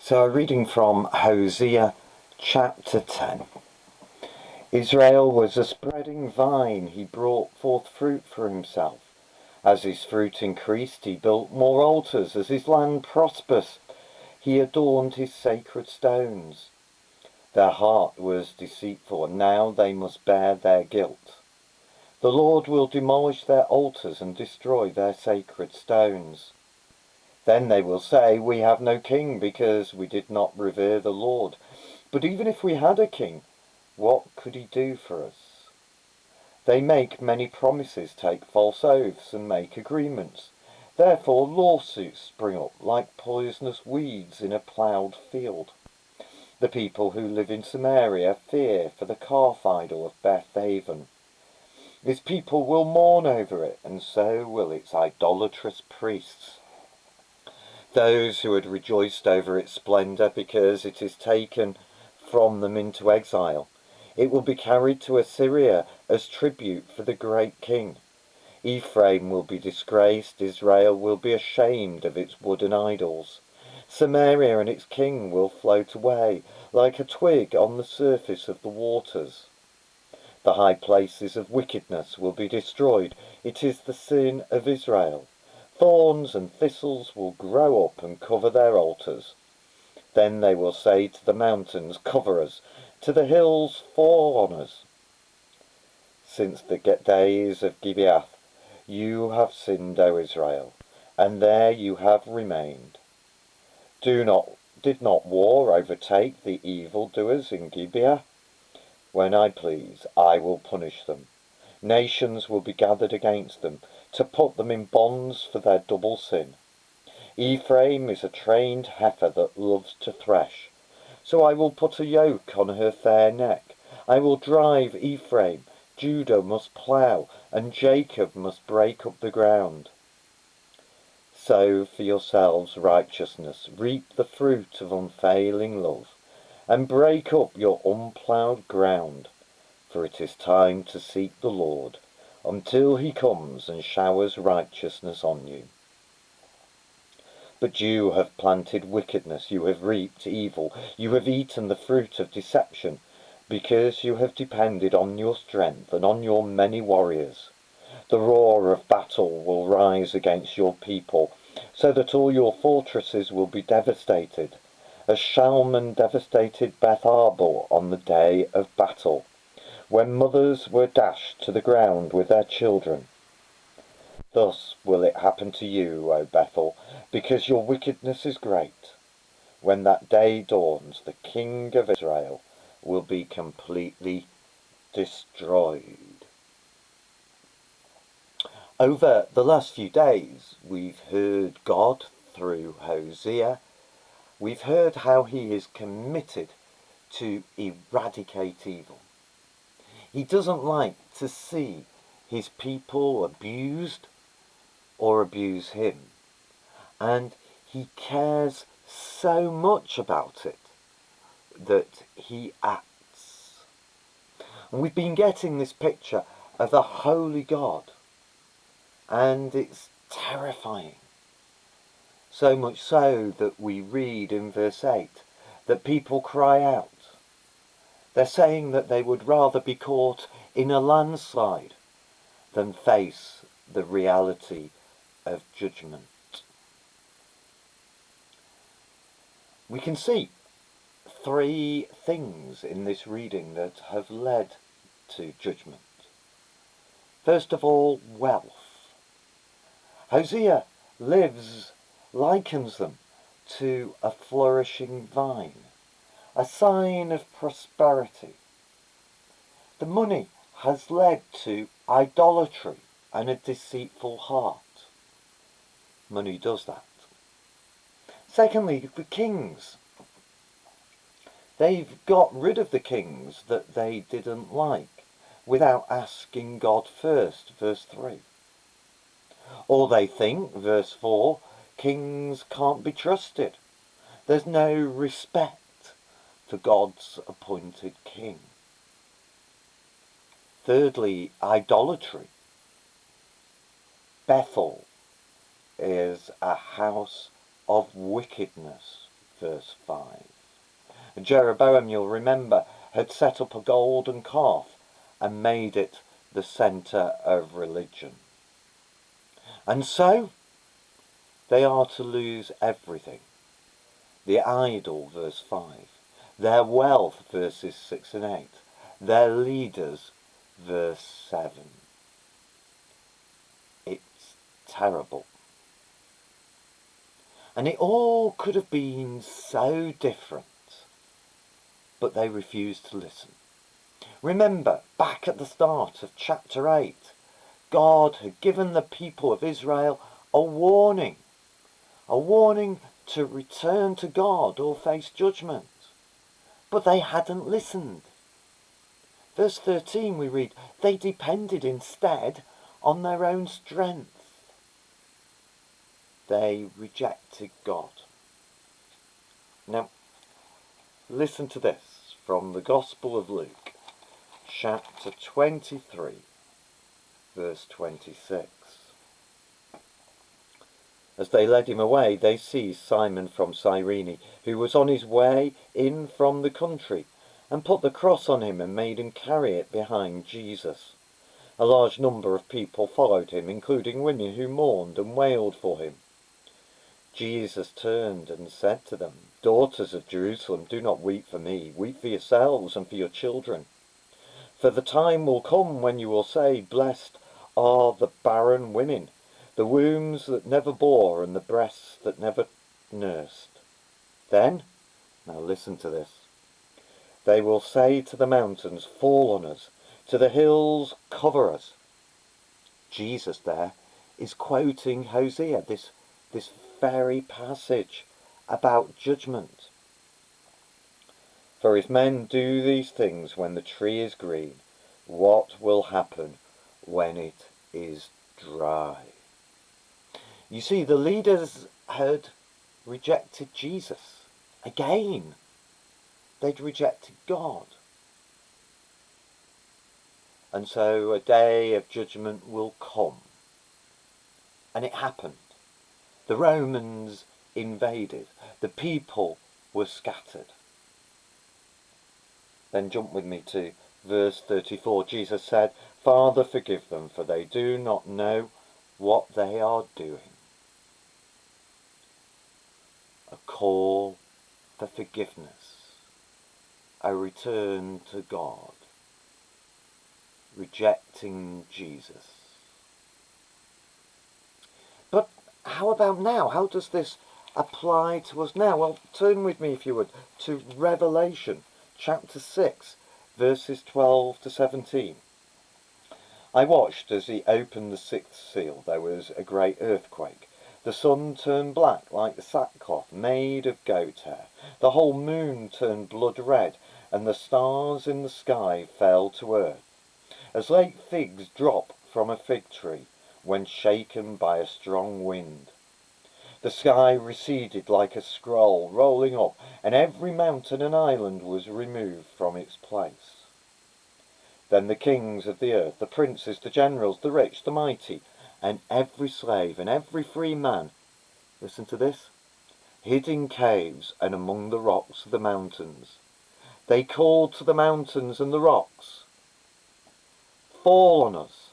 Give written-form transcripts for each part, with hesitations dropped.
So a reading from Hosea chapter 10. Israel was a spreading vine, he brought forth fruit for himself. As his fruit increased, he built more altars. As his land prospered, he adorned his sacred stones. Their heart was deceitful, and now they must bear their guilt. The Lord will demolish their altars and destroy their sacred stones. Then they will say, "We have no king because we did not revere the Lord." But even if we had a king, what could he do for us? They make many promises, take false oaths, and make agreements. Therefore lawsuits spring up like poisonous weeds in a ploughed field. The people who live in Samaria fear for the calf idol of Bethaven. Its people will mourn over it, and so will its idolatrous priests. Those who had rejoiced over its splendour because it is taken from them into exile. It will be carried to Assyria as tribute for the great king. Ephraim will be disgraced, Israel will be ashamed of its wooden idols. Samaria and its king will float away like a twig on the surface of the waters. The high places of wickedness will be destroyed. It is the sin of Israel. Thorns and thistles will grow up and cover their altars. Then they will say to the mountains, "Cover us," to the hills, "Fall on us." Since the days of Gibeah, you have sinned, O Israel, and there you have remained. Did not war overtake the evildoers in Gibeah? When I please, I will punish them. Nations will be gathered against them, to put them in bonds for their double sin. Ephraim is a trained heifer that loves to thresh. So I will put a yoke on her fair neck. I will drive Ephraim. Judah must plough, and Jacob must break up the ground. Sow for yourselves righteousness, reap the fruit of unfailing love, and break up your unploughed ground. For it is time to seek the Lord, until he comes and showers righteousness on you. But you have planted wickedness, you have reaped evil, you have eaten the fruit of deception, because you have depended on your strength and on your many warriors. The roar of battle will rise against your people, so that all your fortresses will be devastated, as Shalman devastated Beth Arbel on the day of battle, when mothers were dashed to the ground with their children. Thus will it happen to you, O Bethel, because your wickedness is great. When that day dawns, the King of Israel will be completely destroyed. Over the last few days, we've heard God through Hosea. We've heard how he is committed to eradicate evil. He doesn't like to see his people abused or abuse him. And he cares so much about it that he acts. And we've been getting this picture of a holy God, and it's terrifying. So much so that we read in verse 8 that people cry out. They're saying that they would rather be caught in a landslide than face the reality of judgment. We can see three things in this reading that have led to judgment. First of all, wealth. Hosea likens them to a flourishing vine, a sign of prosperity. The money has led to idolatry and a deceitful heart. Money does that. Secondly, the kings. They've got rid of the kings that they didn't like without asking God first, verse 3. Or they think, verse 4, kings can't be trusted. There's no respect for God's appointed king. Thirdly, idolatry. Bethel is a house of wickedness. verse 5. And Jeroboam, you'll remember, had set up a golden calf and made it the centre of religion. And so they are to lose everything. The idol, verse 5. Their wealth, verses 6 and 8. Their leaders, verse 7. It's terrible. And it all could have been so different, but they refused to listen. Remember, back at the start of chapter 8, God had given the people of Israel a warning to return to God or face judgment. But they hadn't listened. Verse 13 we read, they depended instead on their own strength. They rejected God. Now, listen to this from the Gospel of Luke, chapter 23, verse 26. As they led him away, they seized Simon from Cyrene, who was on his way in from the country, and put the cross on him and made him carry it behind Jesus. A large number of people followed him, including women who mourned and wailed for him. Jesus turned and said to them, Daughters of Jerusalem, do not weep for me, weep for yourselves and for your children. For the time will come when you will say, Blessed are the barren women, the wombs that never bore and the breasts that never nursed. Then, now listen to this, they will say to the mountains, Fall on us, to the hills, cover us. Jesus there is quoting Hosea, this very passage about judgment. For if men do these things when the tree is green, what will happen when it is dry? You see, the leaders had rejected Jesus. Again, they'd rejected God. And so a day of judgment will come. And it happened. The Romans invaded. The people were scattered. Then jump with me to verse 34. Jesus said, Father, forgive them, for they do not know what they are doing. A call for forgiveness. A return to God. Rejecting Jesus. But how about now? How does this apply to us now? Well, turn with me, if you would, to Revelation chapter 6, verses 12 to 17. I watched as he opened the sixth seal. There was a great earthquake. The sun turned black like the sackcloth made of goat hair. The whole moon turned blood red, and the stars in the sky fell to earth, as late figs drop from a fig tree when shaken by a strong wind. The sky receded like a scroll rolling up, and every mountain and island was removed from its place. Then the kings of the earth, the princes, the generals, the rich, the mighty, and every slave and every free man, listen to this, hid in caves and among the rocks of the mountains. They called to the mountains and the rocks, Fall on us,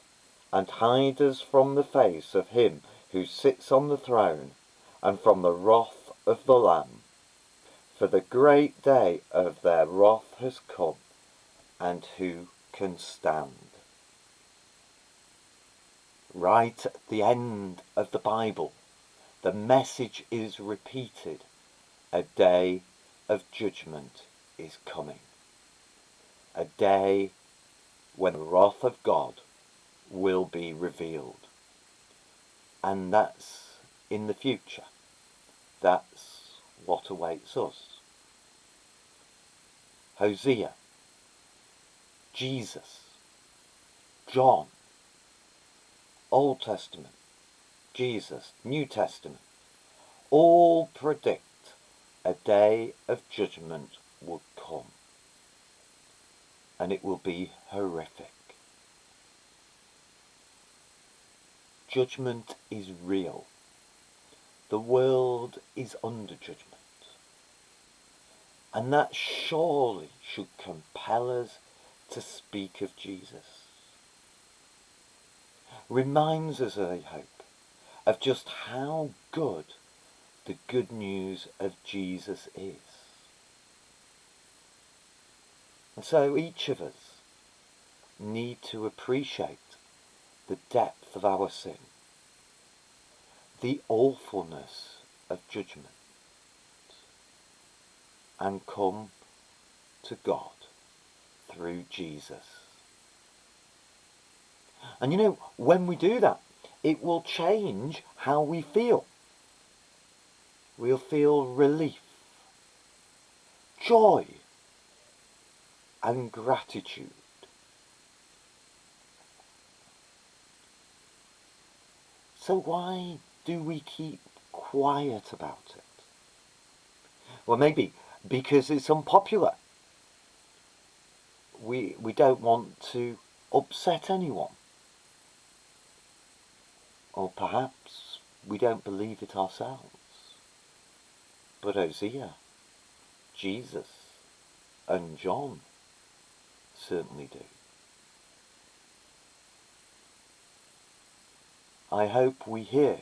and hide us from the face of him who sits on the throne, and from the wrath of the Lamb. For the great day of their wrath has come, and who can stand? Right at the end of the Bible, the message is repeated. A day of judgment is coming. A day when the wrath of God will be revealed. And that's in the future. That's what awaits us. Hosea, Jesus, John, Old Testament, Jesus, New Testament, all predict a day of judgment will come. And it will be horrific. Judgment is real. The world is under judgment. And that surely should compel us to speak of Jesus. Reminds us, I hope, of just how good the good news of Jesus is. And so each of us need to appreciate the depth of our sin, the awfulness of judgment, and come to God through Jesus. And you know, when we do that, it will change how we feel. We'll feel relief, joy, and gratitude. So why do we keep quiet about it? Well, maybe because it's unpopular. We don't want to upset anyone. Or perhaps we don't believe it ourselves. But Hosea, Jesus, and John certainly do. I hope we hear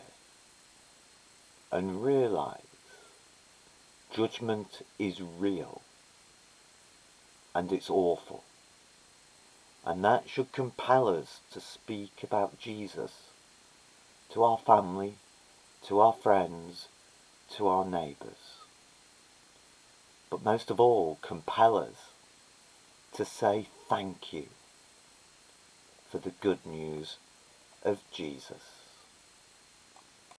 and realise judgment is real and it's awful. And that should compel us to speak about Jesus to our family, to our friends, to our neighbours. But most of all, compel us to say thank you for the good news of Jesus.